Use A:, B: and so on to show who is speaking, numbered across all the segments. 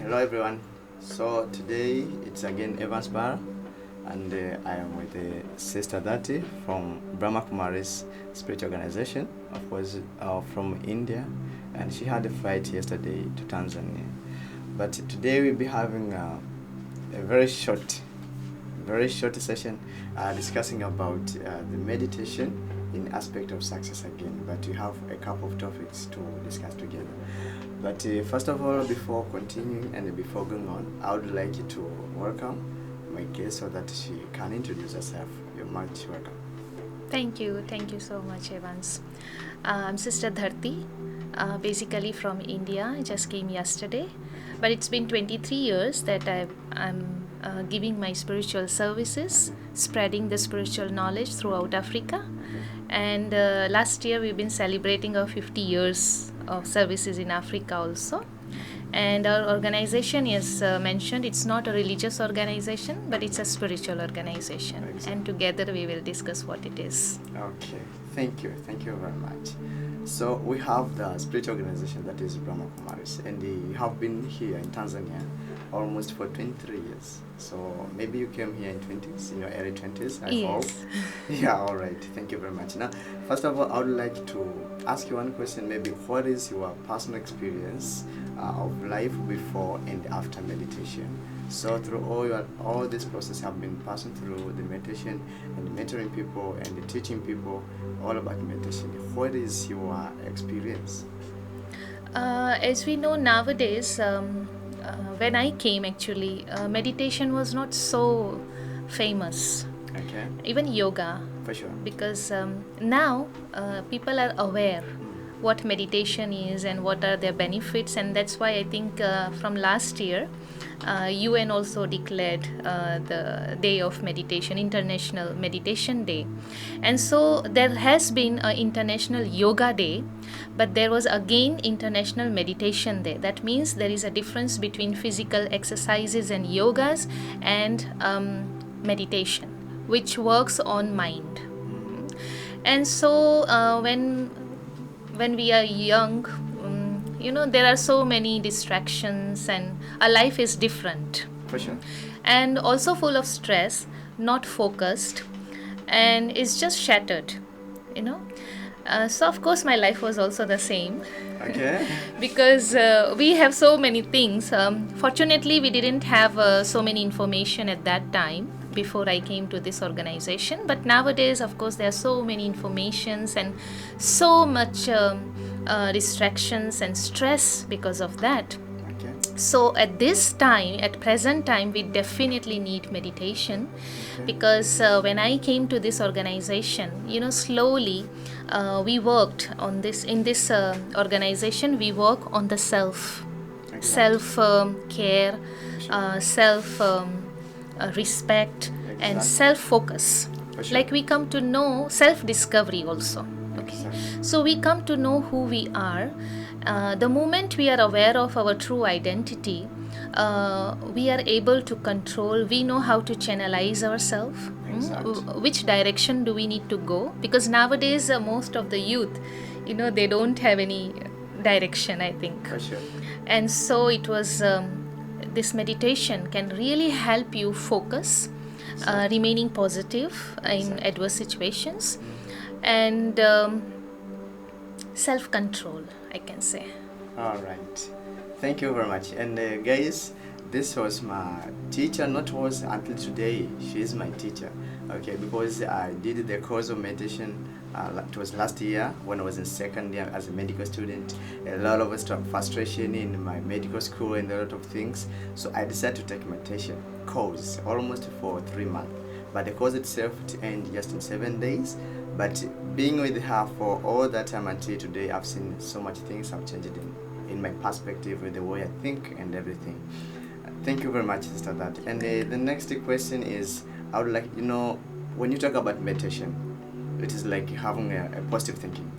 A: Hello everyone. So today it's again Evans Bar, and I am with Sister Dati from Brahma Kumaris Spiritual Organization, of course from India, and she had a flight yesterday to Tanzania. But today we'll be having a very short session discussing about the meditation in aspect of success again. But we have a couple of topics to discuss together. But first of all, before continuing and before going on, I would like you to welcome my guest so that she can introduce herself. You're much welcome.
B: Thank you so much, Evans. I'm Sister Dharti, basically from India. I just came yesterday, but it's been 23 years that I'm giving my spiritual services, spreading the spiritual knowledge throughout Africa. And last year we've been celebrating our 50 years of services in Africa also. And our organization is mentioned, it's not a religious organization, but it's a spiritual organization.
A: Exactly.
B: And together we will discuss what it is.
A: Okay, thank you very much. So we have the spiritual organization that is Brahma Kumaris, and you have been here in Tanzania almost for 23 years. So maybe you came here in 20s, in your early 20s, I hope.
B: Yes.
A: Yeah, all right. Thank you very much. Now, first of all, I would like to ask you one question. Maybe what is your personal experience of life before and after meditation? So through all this process, have been passing through the meditation and mentoring people and teaching people all about meditation. What is your experience?
B: As we know nowadays, when I came actually, meditation was not so famous.
A: Okay,
B: Even yoga,
A: for sure.
B: because now people are aware what meditation is and what are their benefits, and that's why I think from last year UN also declared the day of meditation, International Meditation Day. And so there has been an International Yoga Day, but there was again International Meditation Day. That means there is a difference between physical exercises and yogas and meditation, which works on mind. And so when we are young, there are so many distractions and our life is different
A: For sure.
B: and also full of stress, not focused, and it's just shattered, you know. So of course my life was also the same
A: Okay.
B: because we have so many things. Fortunately, we didn't have so many information at that time before I came to this organization. But nowadays, of course, there are so many informations and so much distractions and stress because of that.
A: Okay.
B: So at present time, we definitely need meditation,
A: Okay.
B: because when I came to this organization, slowly we worked on this. In this organization, we work on the self care, self respect, and
A: Exactly.
B: self focus.
A: For sure.
B: Like we come to know self discovery also. Okay,
A: Exactly.
B: so we come to know who we are. The moment we are aware of our true identity, we are able to control, we know how to channelize ourselves.
A: Exactly.
B: Which direction do we need to go? Because nowadays, most of the youth, they don't have any direction, I think.
A: For sure.
B: And so it was, this meditation can really help you focus, remaining positive in
A: Exactly.
B: adverse situations, and self-control, I can say.
A: All right. Thank you very much. And guys, this was my teacher, not was until today. She is my teacher. Okay, because I did the course of meditation. It was last year when I was in second year as a medical student. A lot of frustration in my medical school and a lot of things. So I decided to take meditation course almost for 3 months. But the course itself to end just in 7 days. But being with her for all that time until today, I've seen so much things have changed in my perspective, with the way I think and everything. Thank you very much, Sister That. And the next question is, I would like, when you talk about meditation, it is like having a positive thinking.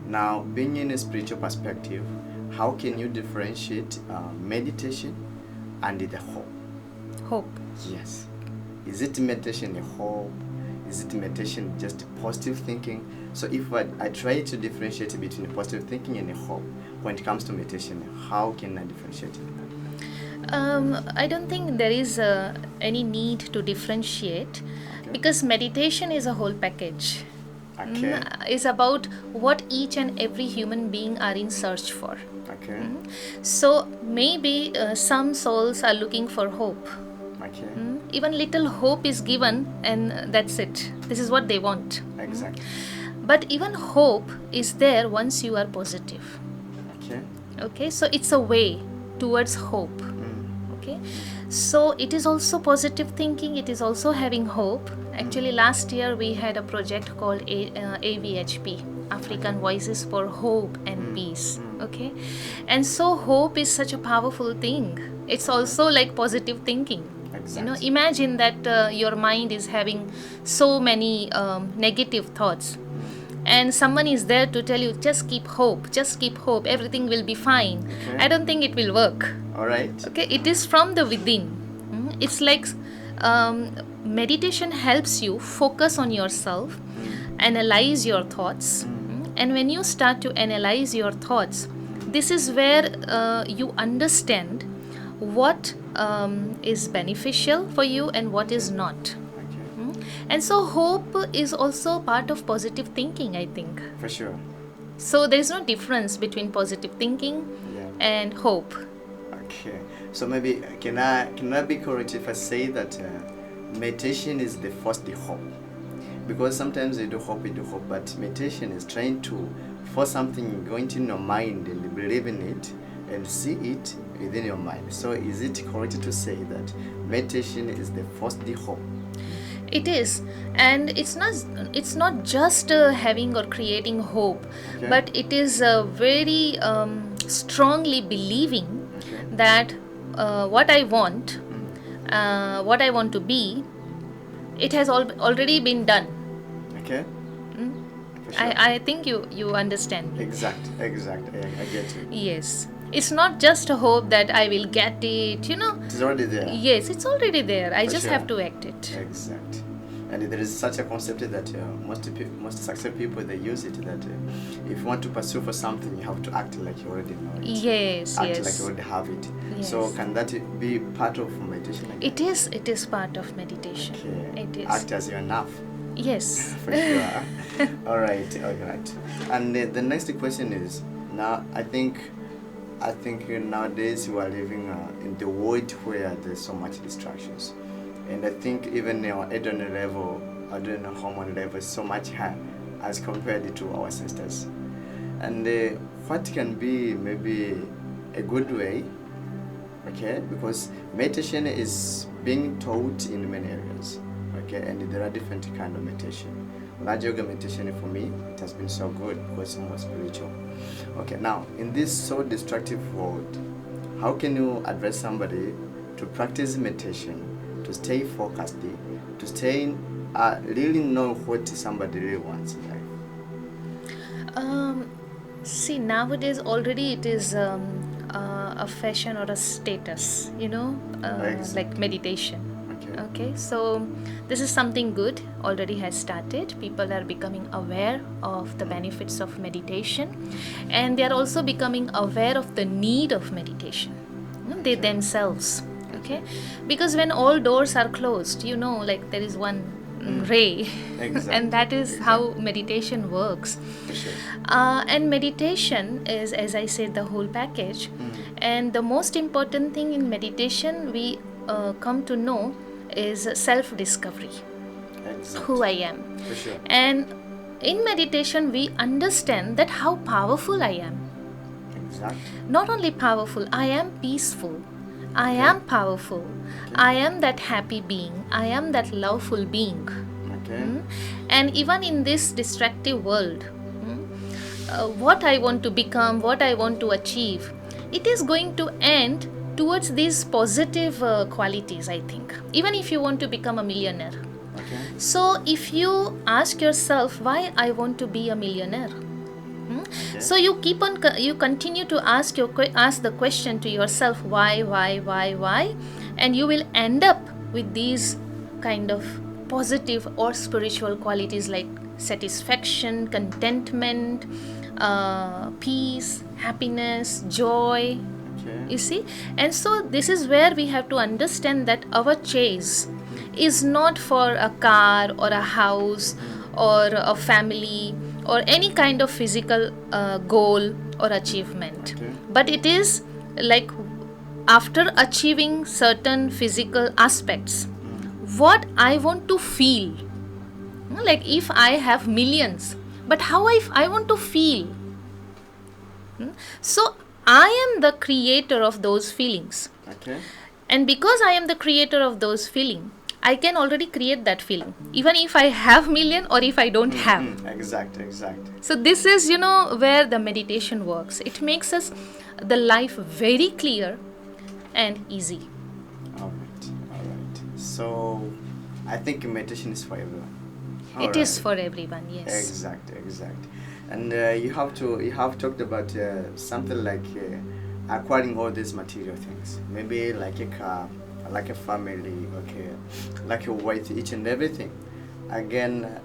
A: Now, being in a spiritual perspective, how can you differentiate meditation and the hope?
B: Hope.
A: Yes. Is it meditation a hope? Is it meditation just positive thinking? So if I try to differentiate between positive thinking and a hope when it comes to meditation, how can I differentiate it?
B: I don't think there is any need to differentiate
A: Okay.
B: because meditation is a whole package.
A: Okay.
B: Is about what each and every human being are in search for.
A: Okay.
B: So maybe some souls are looking for hope.
A: Okay.
B: Even little hope is given, and that's it. This is what they want.
A: Exactly.
B: But even hope is there once you are positive.
A: Okay.
B: Okay, so it's a way towards hope. Okay, so it is also positive thinking, it is also having hope. Actually, last year we had a project called AVHP, African Voices for Hope and Peace. Okay, and so hope is such a powerful thing. It's also like positive thinking.
A: Exactly.
B: Imagine that your mind is having so many negative thoughts, and someone is there to tell you, just keep hope, everything will be fine.
A: Okay.
B: I don't think it will work.
A: All right.
B: Okay, it is from the within. It's like meditation helps you focus on yourself, analyze your thoughts, and when you start to analyze your thoughts, this is where you understand what is beneficial for you and what is not.
A: Okay.
B: And so hope is also part of positive thinking, I think.
A: For sure.
B: So there is no difference between positive thinking
A: Yeah.
B: and hope.
A: Okay. So maybe can I be correct if I say that meditation is the first hope? Because sometimes we do hope, but meditation is trying to force something going into your mind and believe in it and see it within your mind. So is it correct to say that meditation is the first hope?
B: It is, and it's not just having or creating hope,
A: Okay.
B: but it is very strongly believing
A: Okay.
B: that what I want, what I want to be, it has already been done.
A: Okay. For sure.
B: I think you understand me.
A: Exact. I get you.
B: Yes, it's not just a hope that I will get it.
A: It's already there.
B: Yes, it's already there. I
A: For
B: just
A: sure.
B: have to act it.
A: Exact. And there is such a concept that most successful people, they use it, that if you want to pursue for something, you have to act like you already know it.
B: Yes,
A: Act like
B: yes.
A: you already have it.
B: Yes.
A: So can that be part of meditation?
B: It is part of meditation.
A: Okay.
B: It is.
A: Act as you're enough.
B: Yes.
A: For sure. All right. And the next question is, now I think nowadays we are living in the world where there's so much distractions, and I think even our adrenaline level, adrenaline hormone level is so much high as compared to our sisters. And what can be maybe a good way, okay? Because meditation is being taught in many areas, okay? And there are different kind of meditation. Raja Yoga meditation, for me, it has been so good because it's more spiritual. Okay, now in this so destructive world, how can you advise somebody to practice meditation, to stay focused, to stay really know what somebody really wants in life?
B: See, nowadays already it is a fashion or a status,
A: Exactly.
B: like meditation.
A: Okay.
B: Okay, so this is something good, already has started. People are becoming aware of the benefits of meditation, and they are also becoming aware of the need of meditation. They themselves, okay? Because when all doors are closed, like there is one ray,
A: Exactly.
B: and that is how meditation works.
A: For sure.
B: And meditation is, as I said, the whole package. And the most important thing in meditation we come to know is self-discovery,
A: Exactly.
B: who I am.
A: For sure.
B: And in meditation we understand that how powerful I am.
A: Exactly.
B: Not only powerful, I am peaceful, I am powerful, I am that happy being, I am that loveful being.
A: Okay.
B: And even in this distractive world, what I want to become, what I want to achieve, it is going to end towards these positive qualities, I think. Even if you want to become a millionaire.
A: Okay.
B: So if you ask yourself why I want to be a millionaire,
A: Okay.
B: so you continue to ask the question to yourself, why, and you will end up with these kind of positive or spiritual qualities like satisfaction, contentment, peace, happiness, joy,
A: Okay.
B: You see? And so this is where we have to understand that our chase is not for a car or a house or a family or any kind of physical goal or achievement.
A: Okay.
B: But it is like after achieving certain physical aspects, what I want to feel. Like if I have millions, but how I want to feel. So I am the creator of those feelings.
A: Okay.
B: And because I am the creator of those feelings, I can already create that feeling, even if I have million or if I don't have.
A: Exact.
B: So this is, where the meditation works. It makes us the life very clear and easy.
A: All right. So I think meditation is for everyone.
B: It is for everyone, yes.
A: Exact. And you have talked about something like acquiring all these material things. Maybe like a car, like a family, okay, like a wife, each and everything. Again,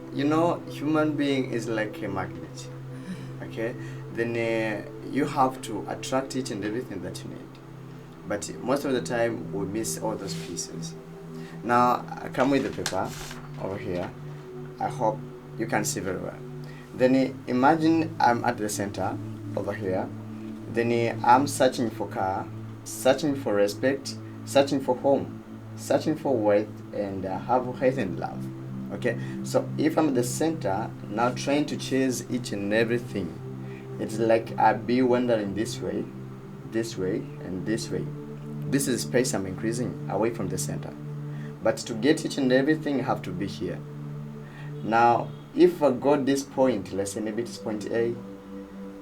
A: human being is like a magnet. Okay, then you have to attract each and everything that you need. But most of the time we miss all those pieces. Now I come with the paper over here. I hope you can see very well. Then imagine I'm at the center over here. Then I'm searching for car, searching for respect, searching for home, searching for wealth, and have health and love. Okay, so if I'm at the center now trying to chase each and everything, it's like I'll be wandering this way, and this way. This is space I'm increasing away from the center. But to get each and everything, I have to be here. Now, if I got this point, let's say maybe it's point A,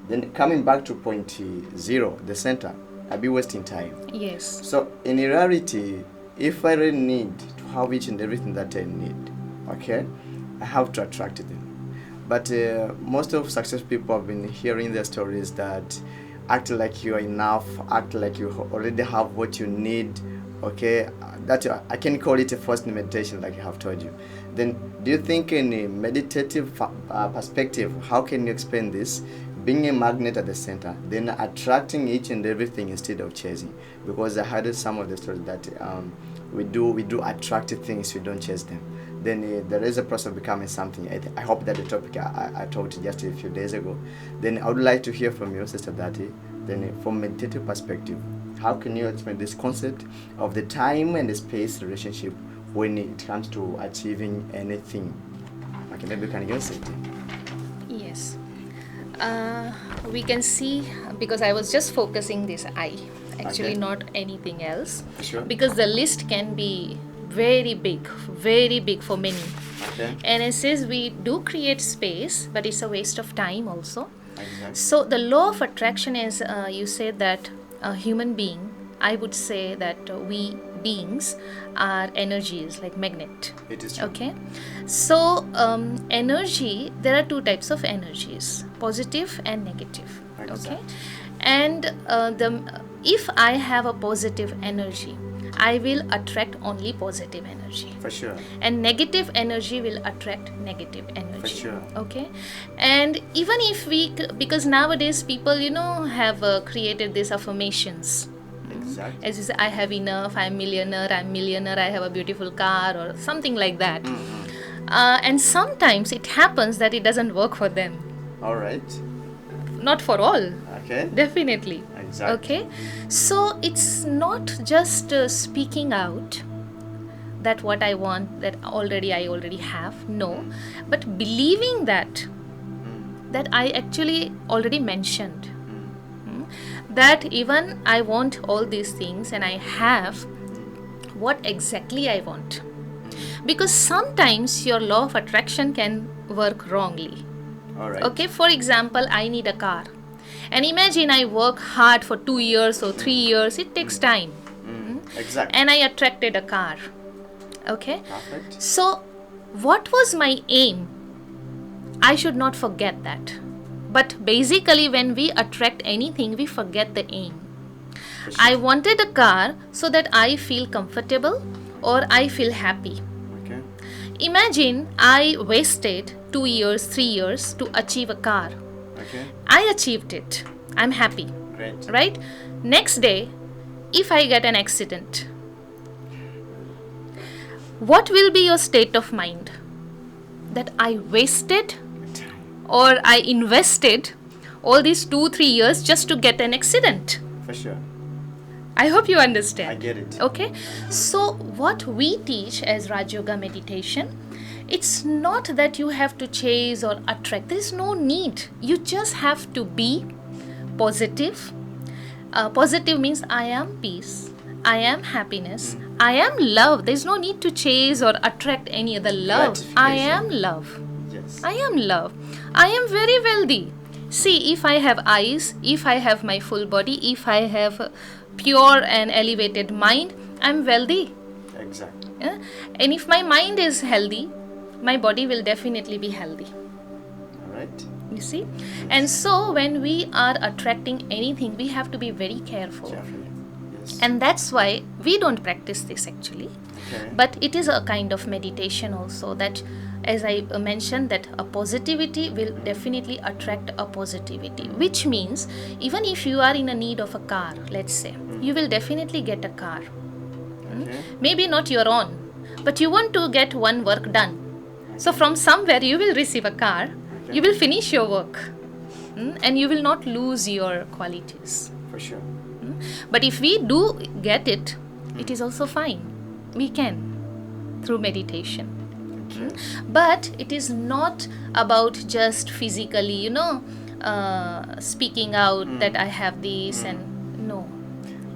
A: then coming back to point 0, the center, I'll be wasting time.
B: Yes.
A: So in reality, if I really need to have each and everything that I need, okay, I have to attract them. But most of successful people have been hearing their stories that act like you are enough, act like you already have what you need, okay, that I can call it a forced meditation, like I have told you. Then do you think in a meditative perspective, how can you explain this? Being a magnet at the center, then attracting each and everything instead of chasing. Because I heard some of the stories that we do attract things, we don't chase them. Then there is a process of becoming something. I hope that the topic I talked just a few days ago. Then I would like to hear from you, Sister Dati. Then from meditative perspective, how can you explain this concept of the time and the space relationship when it comes to achieving anything? Okay, maybe you can give us it.
B: Yes. We can see, because I was just focusing this I, actually
A: Okay.
B: not anything else.
A: Sure.
B: Because the list can be very big for many.
A: Okay.
B: And it says we do create space, but it's a waste of time also.
A: Exactly.
B: So the law of attraction is, you said that a human being, I would say that we beings are energies like magnet.
A: It is true.
B: Okay, so energy, there are two types of energies, positive and negative. Okay,
A: Exact.
B: and if I have a positive energy, I will attract only positive energy,
A: For sure.
B: and negative energy will attract negative energy.
A: sure.
B: Okay, and even if because nowadays people have created these affirmations.
A: Exactly.
B: As you say, I have enough, I'm millionaire, I have a beautiful car, or something like that. And sometimes it happens that it doesn't work for them.
A: All right.
B: Not for all,
A: Okay.
B: definitely.
A: Exactly.
B: Okay, so it's not just speaking out that what I want, that I already have, no, but believing that I actually already mentioned. That even I want all these things and I have what exactly I want. Because sometimes your law of attraction can work wrongly.
A: All right.
B: Okay, for example, I need a car. And imagine I work hard for 2 years or 3 years, it takes time.
A: Exactly.
B: And I attracted a car. Okay,
A: Perfect.
B: so what was my aim? I should not forget that. But basically, when we attract anything, we forget the aim.
A: For sure.
B: I wanted a car so that I feel comfortable or I feel happy.
A: Okay.
B: Imagine I wasted 2 years, 3 years to achieve a car.
A: Okay.
B: I achieved it. I'm happy.
A: Great.
B: right? Next day, if I get an accident, what will be your state of mind? That I wasted or I invested all these 2-3 years just to get an accident.
A: For sure.
B: I hope you understand.
A: I get it.
B: Okay, so what we teach as Raj Yoga meditation, it's not that you have to chase or attract. There is no need. You just have to be positive. Positive means I am peace, I am happiness, I am love. There is no need to chase or attract any other love. I am love.
A: Yes.
B: I am love. I am very wealthy. See, if I have eyes, if I have my full body, if I have a pure and elevated mind, I'm wealthy.
A: Exactly.
B: Yeah? And if my mind is healthy, my body will definitely be healthy.
A: All right.
B: You see? And so when we are attracting anything, we have to be very careful.
A: Carefully. Yes.
B: And that's why we don't practice this actually.
A: Okay.
B: But it is a kind of meditation also, that as I mentioned, that a positivity will definitely attract a positivity, which means even if you are in a need of a car, let's say, you will definitely get a car.
A: Okay.
B: Maybe not your own, but you want to get one work done. So from somewhere you will receive a car, you will finish your work, and you will not lose your qualities.
A: For sure.
B: But if we do get it, it is also fine. We can, through meditation.
A: Okay.
B: But it is not about just physically, speaking out that I have this and no.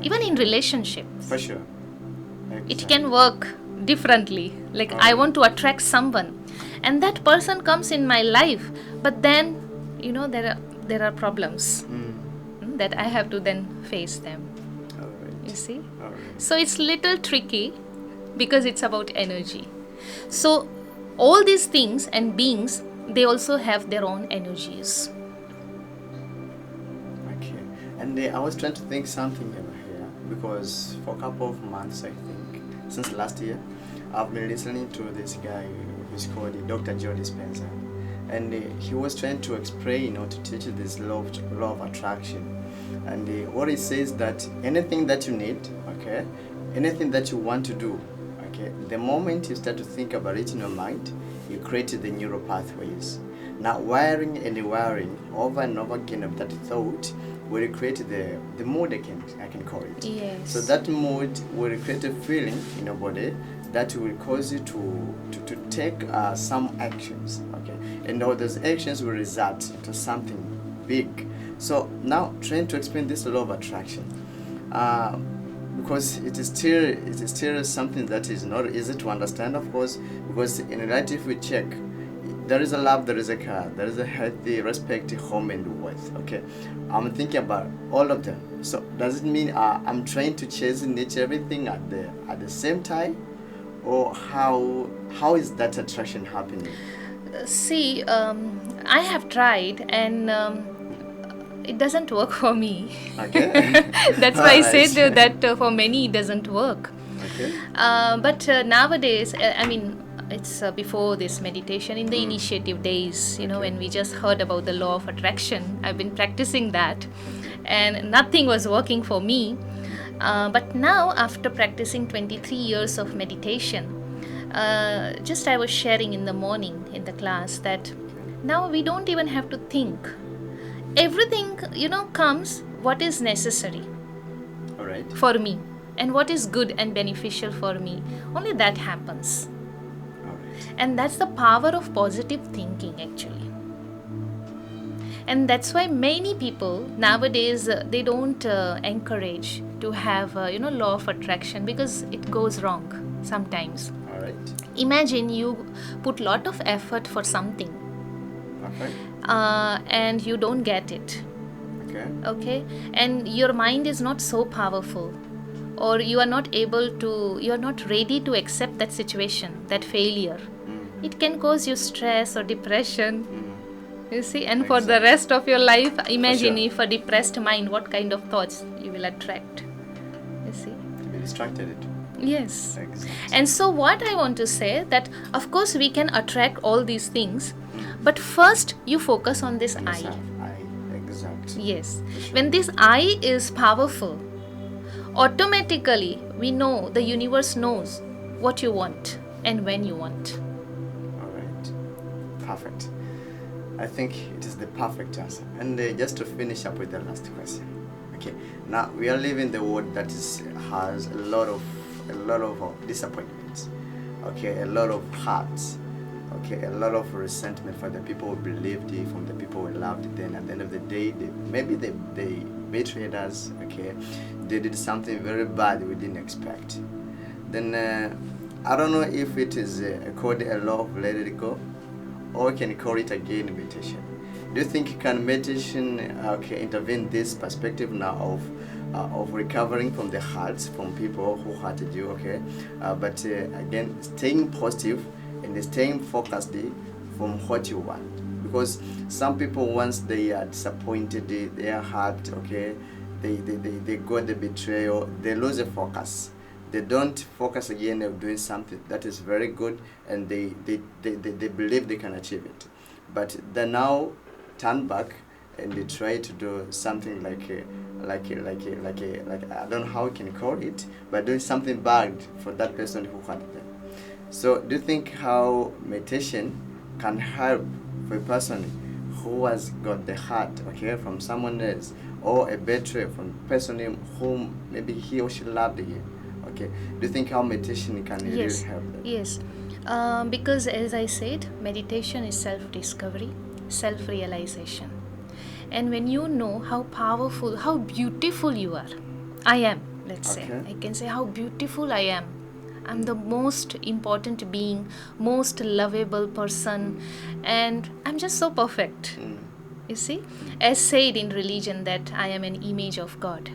B: Even in relationships,
A: For sure.
B: it can work differently. Like I want to attract someone, and that person comes in my life, but then there are problems that I have to then face them.
A: All right.
B: You see?
A: All right.
B: So it's little tricky because it's about energy. So all these things and beings, they also have their own energies.
A: Okay. And I was trying to think something over here because for a couple of months, I think, since last year, I've been listening to this guy who's called Dr. Joe Dispenza. And he was trying to explain or to teach this law of attraction. And what he says that anything that you need, okay, anything that you want to do, okay, the moment you start to think about it in your mind, you create the neural pathways. Now, wiring and rewiring over and over again of that thought will create the mood, I can call it.
B: Yes.
A: So that mood will create a feeling in your body that will cause you to take some actions, okay? And all those actions will result into something big. So now, trying to explain this law of attraction, because it is still something that is not easy to understand, of course, because in life, if we check, there is a love, there is a car, there is a healthy, respect, home, and wealth. Okay, I'm thinking about all of them. So does it mean I'm trying to chase and niche everything at the same time, or how is that attraction happening?
B: See, I have tried and it doesn't work for me.
A: Okay.
B: That's why I said that for many it doesn't work.
A: Okay.
B: But nowadays, it's before this meditation, in the initiative days, when we just heard about the law of attraction, I've been practicing that and nothing was working for me. But now, after practicing 23 years of meditation, just I was sharing in the morning in the class that now we don't even have to think. Everything, comes what is necessary
A: All right.
B: for me and what is good and beneficial for me. Only that happens.
A: All right.
B: And that's the power of positive thinking actually. And that's why many people nowadays, they don't encourage to have, law of attraction because it goes wrong sometimes.
A: All right.
B: Imagine you put lot of effort for something
A: Okay.
B: and you don't get it.
A: Okay.
B: And your mind is not so powerful, or you are not ready to accept that situation, that failure. It can cause you stress or depression. You see, and for the rest of your life, imagine if a depressed mind, what kind of thoughts you will attract. You see.
A: To be distracted.
B: Yes.
A: Exactly.
B: And so what I want to say that of course we can attract all these things, but first you focus on this I.
A: Exact.
B: Yes.
A: For sure.
B: When this I is powerful, automatically we know the universe knows what you want and when you want.
A: All right. Perfect. I think it is the perfect answer. And just to finish up with the last question. Okay. Now we are living in the world that has a lot of disappointments. Okay, a lot of hurts. Okay, a lot of resentment for the people who believed you, from the people who loved. Then at the end of the day, they betrayed us. Okay, they did something very bad we didn't expect. Then I don't know if it is called a law of let it go, or we can call it again meditation. Do you think can meditation intervene this perspective now of recovering from the hurts from people who hurted you? Okay, but again, staying positive and staying focused from what you want, because some people, once they are disappointed, they are hurt. Okay, they got the betrayal, they lose the focus. They don't focus again of doing something that is very good, and they believe they can achieve it, but they now turn back and they try to do something like I don't know how we can call it, but doing something bad for that person who hurt them. So do you think how meditation can help for a person who has got the hurt, okay, from someone else, or a betrayal from a person whom maybe he or she loved him? Okay, do you think how meditation can really help them?
B: Yes. Because as I said, meditation is self-discovery, self-realization. And when you know how powerful, how beautiful you are, I am, let's say, I can say how beautiful I am. I'm the most important being, most lovable person, and I'm just so perfect. You see, as said in religion that I am an image of God.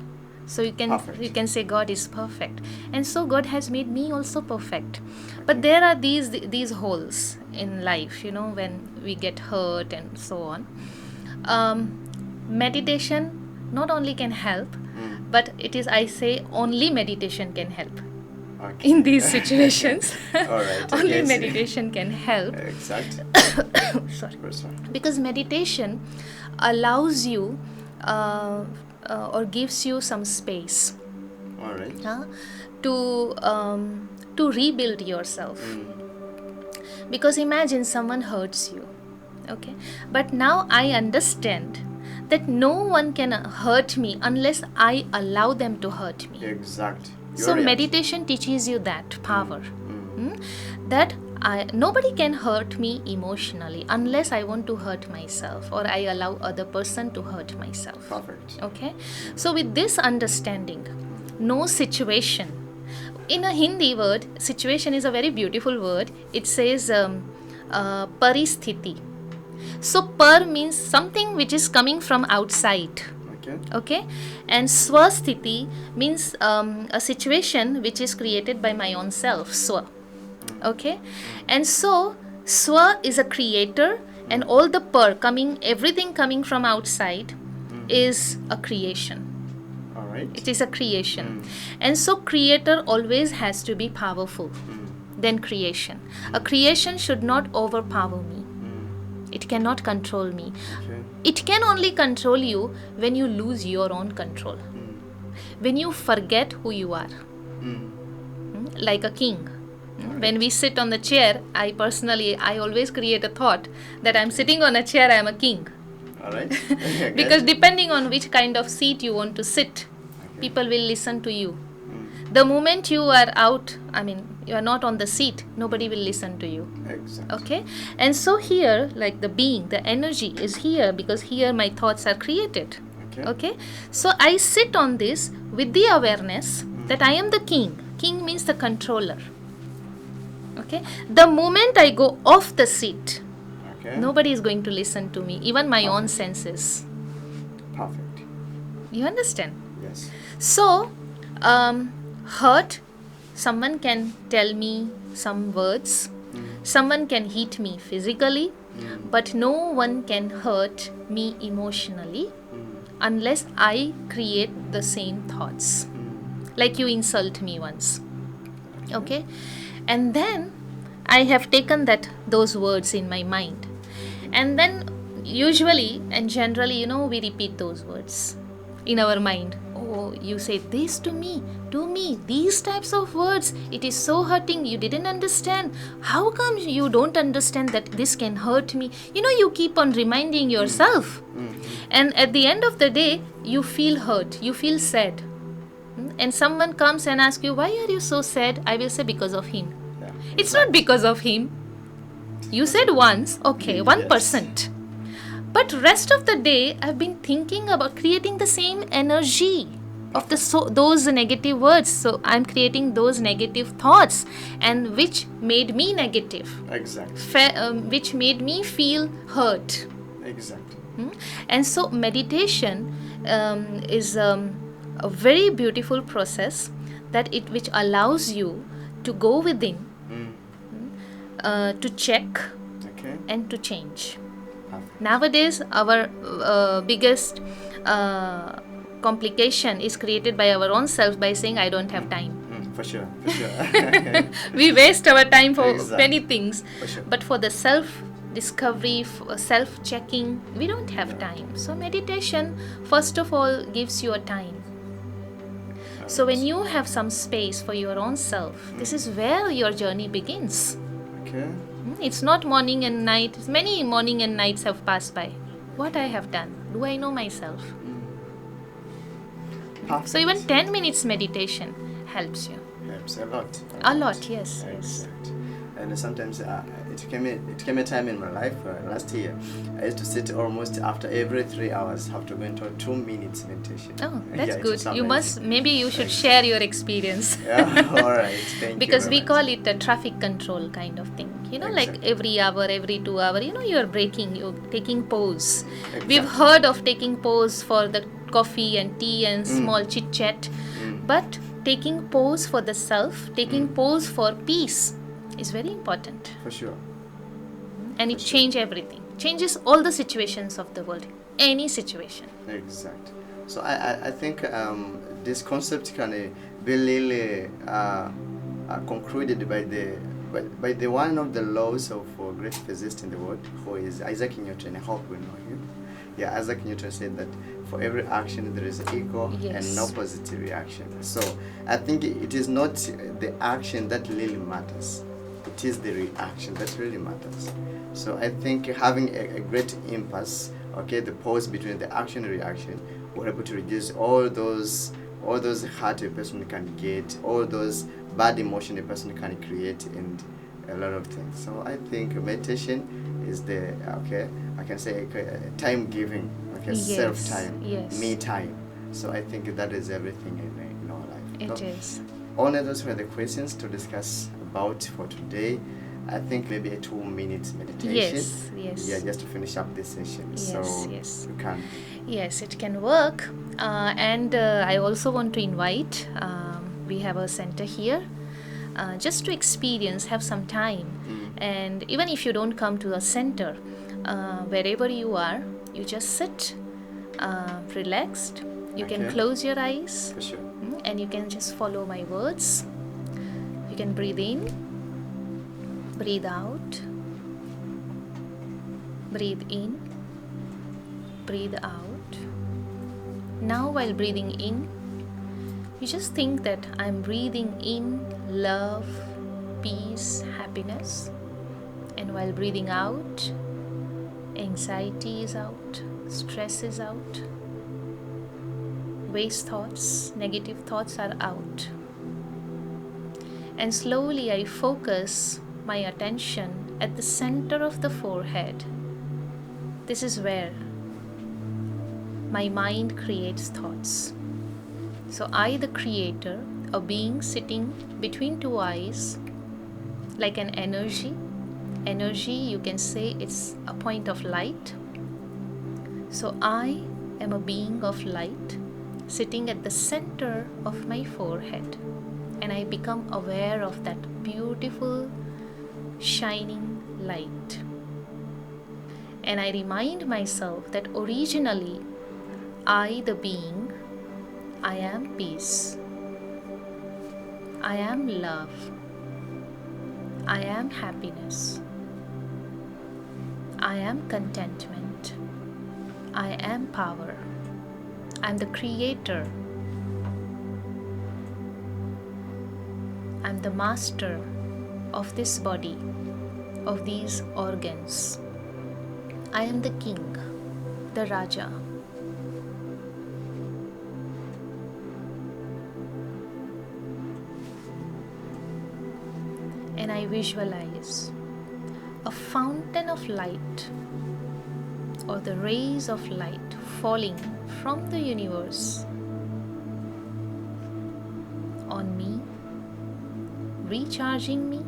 B: So you can say God is perfect, and so God has made me also perfect. But there are these holes in life, you know, when we get hurt and so on. Meditation not only can help, but it is, I say, only meditation can help. In these situations.
A: All right.
B: Only meditation can help.
A: Exactly.
B: Sorry. Because meditation allows you or gives you some space.
A: All right.
B: To rebuild yourself. Because imagine someone hurts you. Okay. But now I understand that no one can hurt me unless I allow them to hurt me.
A: Exactly.
B: So meditation teaches you that power. That nobody can hurt me emotionally unless I want to hurt myself or I allow other person to hurt myself.
A: Perfect.
B: Okay. So with this understanding, no situation. In a Hindi word, situation is a very beautiful word. It says paristhiti. So par means something which is coming from outside. Okay, and swasthiti means a situation which is created by my own self, swa. Okay, and so swa is a creator, and all the everything coming from outside is a creation.
A: All right.
B: It is a creation, and so creator always has to be powerful than creation. A creation should not overpower me. It cannot control me. It can only control you when you lose your own control. When you forget who you are. Like a king. When we sit on the chair, I always create a thought that I'm sitting on a chair, I'm a king.
A: All right.
B: Because depending on which kind of seat you want to sit, people will listen to you. The moment you are out, you are not on the seat, nobody will listen to you.
A: Exactly.
B: Okay? And so here, like the being, the energy is here because here my thoughts are created. Okay? So I sit on this with the awareness that I am the king. King means the controller. Okay? The moment I go off the seat, nobody is going to listen to me, even my own senses.
A: Perfect.
B: You understand?
A: Yes.
B: So, hurt, someone can tell me some words, someone can hit me physically, but no one can hurt me emotionally unless I create the same thoughts. Like you insult me once. Okay? And then I have taken those words in my mind. And then usually and generally, you know, we repeat those words in our mind. Oh, you say this to me, these types of words. It is so hurting. You didn't understand. How come you don't understand that this can hurt me? You know, you keep on reminding yourself. And at the end of the day, you feel hurt. You feel sad. And someone comes and asks you, why are you so sad? I will say, because of him.
A: Yeah,
B: It's not because of him. You said once, okay, 1%.
A: Yes.
B: But rest of the day, I've been thinking about creating the same energy of those negative words. So I'm creating those negative thoughts, and which made me negative,
A: Exactly.
B: which made me feel hurt.
A: Exactly.
B: And so meditation is a very beautiful process which allows you to go within, to check
A: Okay.
B: and to change.
A: Perfect.
B: Nowadays, our biggest complication is created by our own self by saying, I don't have time.
A: For sure. For sure.
B: We waste our time for
A: Exactly.
B: many things.
A: For sure.
B: But for the self discovery, self checking, we don't have time. So, meditation, first of all, gives you a time. So, when you have some space for your own self, this is where your journey begins.
A: Okay.
B: It's not morning and night. Many morning and nights have passed by. What I have done? Do I know myself?
A: Perfect.
B: So even 10 minutes meditation helps you.
A: Helps a lot.
B: A lot, yes.
A: Exactly. And sometimes it came a time in my life last year. I used to sit almost after every 3 hours, have to go into a 2 minutes meditation.
B: Oh,
A: Yeah,
B: that's
A: it
B: good.
A: was
B: You
A: amazing.
B: must, maybe you should share your experience.
A: Yeah, all right. Thank
B: Because
A: you.
B: we
A: very
B: call
A: much.
B: it a traffic control kind of thing. You know, like
A: Exactly.
B: every hour, every 2 hour, you know, you're breaking, you're taking pause.
A: Exactly.
B: We've heard of taking pause for the coffee and tea and small chit chat. But taking pause for the self, taking pause for peace is very important.
A: For sure.
B: And it
A: For sure.
B: changes everything. Changes all the situations of the world. Any situation.
A: Exactly. So I think this concept can be really concluded by the one of the laws of great physicist in the world, who is Isaac Newton. I hope we know him. Yeah, Isaac Newton said that for every action there is an equal
B: Yes.
A: and opposite reaction. So I think it is not the action that really matters. It is the reaction that really matters. So I think having a great impulse, okay, the pause between the action and reaction, we're able to reduce all those hurt a person can get, all those bad emotion a person can create, and a lot of things. So I think meditation is the I can say time giving,
B: Yes,
A: self time,
B: yes.
A: me time. So I think that is everything in our life.
B: It is.
A: Only those were the questions to discuss about for today. I think maybe a 2 minutes meditation.
B: Yes, yes.
A: Yeah, just to finish up this session.
B: Yes,
A: So
B: yes.
A: you can.
B: Yes, it can work. And I also want to invite, we have a center here, just to experience, have some time. And even if you don't come to a center, wherever you are, you just sit relaxed. You can
A: Okay.
B: close your eyes,
A: For sure.
B: and you can just follow my words. You can breathe in, breathe out, breathe in, breathe out. Now, while breathing in, you just think that I'm breathing in love, peace, happiness. And while breathing out, anxiety is out, stress is out, waste thoughts, negative thoughts are out. And slowly I focus my attention at the center of the forehead. This is where my mind creates thoughts. So I, the creator, a being sitting between two eyes, like an energy. Energy, you can say it's a point of light. So I am a being of light sitting at the center of my forehead, and I become aware of that beautiful shining light. And I remind myself that originally I, the being, I am peace, I am love, I am happiness, I am contentment, I am power. I'm the creator. I'm the master of this body, of these organs. I am the king, the Raja. And I visualize a fountain of light, or the rays of light falling from the universe on me, recharging me,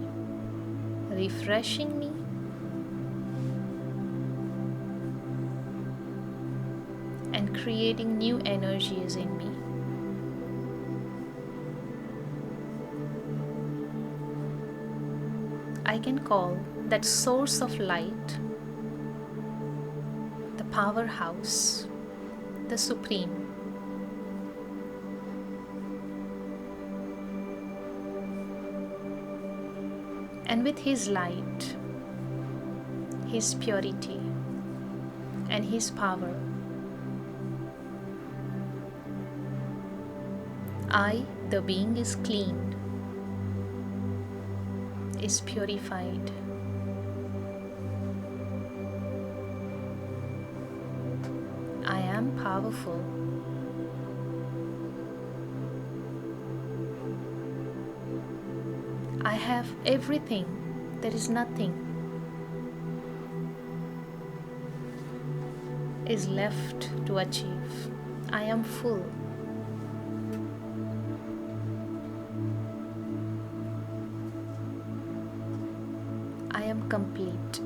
B: refreshing me, and creating new energies in me. I can call that source of light the powerhouse, the supreme. And with his light, his purity, and his power, I, the being, is cleaned, is purified. I am powerful. I have everything. There is nothing is left to achieve. I am full. I am complete.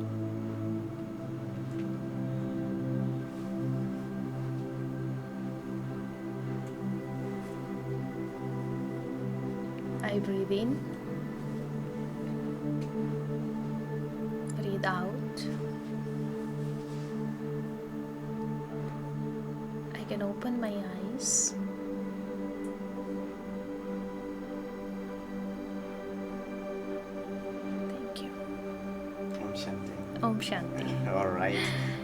B: I breathe in, breathe out. I can open my eyes. Thank you.
A: Om Shanti.
B: Om Shanti.
A: All right.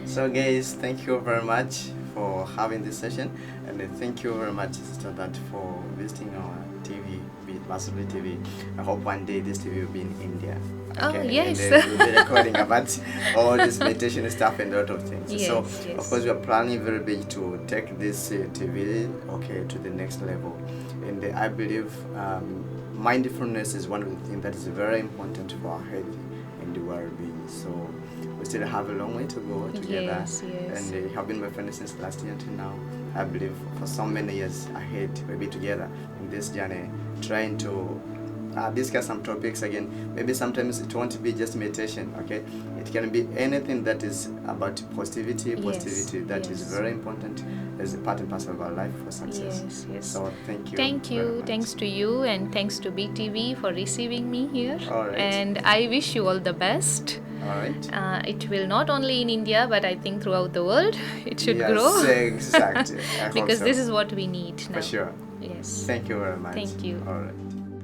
A: So, guys, thank you very much for having this session, and thank you very much, Sister That, for visiting our TV, Basubli TV. I hope one day this TV will be in India.
B: Oh, yes.
A: And we'll be recording about all this meditation stuff and a lot of things.
B: Yes,
A: so,
B: yes.
A: of course, we are planning very big to take this TV, to the next level. And I believe mindfulness is one of the things that is very important for our health and the well-being. So, we still have a long way to go together.
B: Yes, yes.
A: And have been my friends since last year until now. I believe for so many years ahead, we'll be together in this journey, trying to discuss some topics again. Maybe sometimes it won't be just meditation, okay? It can be anything that is about positivity.
B: Yes,
A: That is
B: yes.
A: very important as a part and parcel of our life for success.
B: Yes, yes.
A: So thank you.
B: Thank
A: very
B: you.
A: much.
B: Thanks to you, and thanks to BTV for receiving me here.
A: All right.
B: And I wish you all the best.
A: All right.
B: It will not only in India, but I think throughout the world it should
A: Yes,
B: grow.
A: exactly. I hope
B: Because
A: so.
B: this is what we need now.
A: For sure.
B: Yes.
A: Thank you very much.
B: Thank you.
A: All right.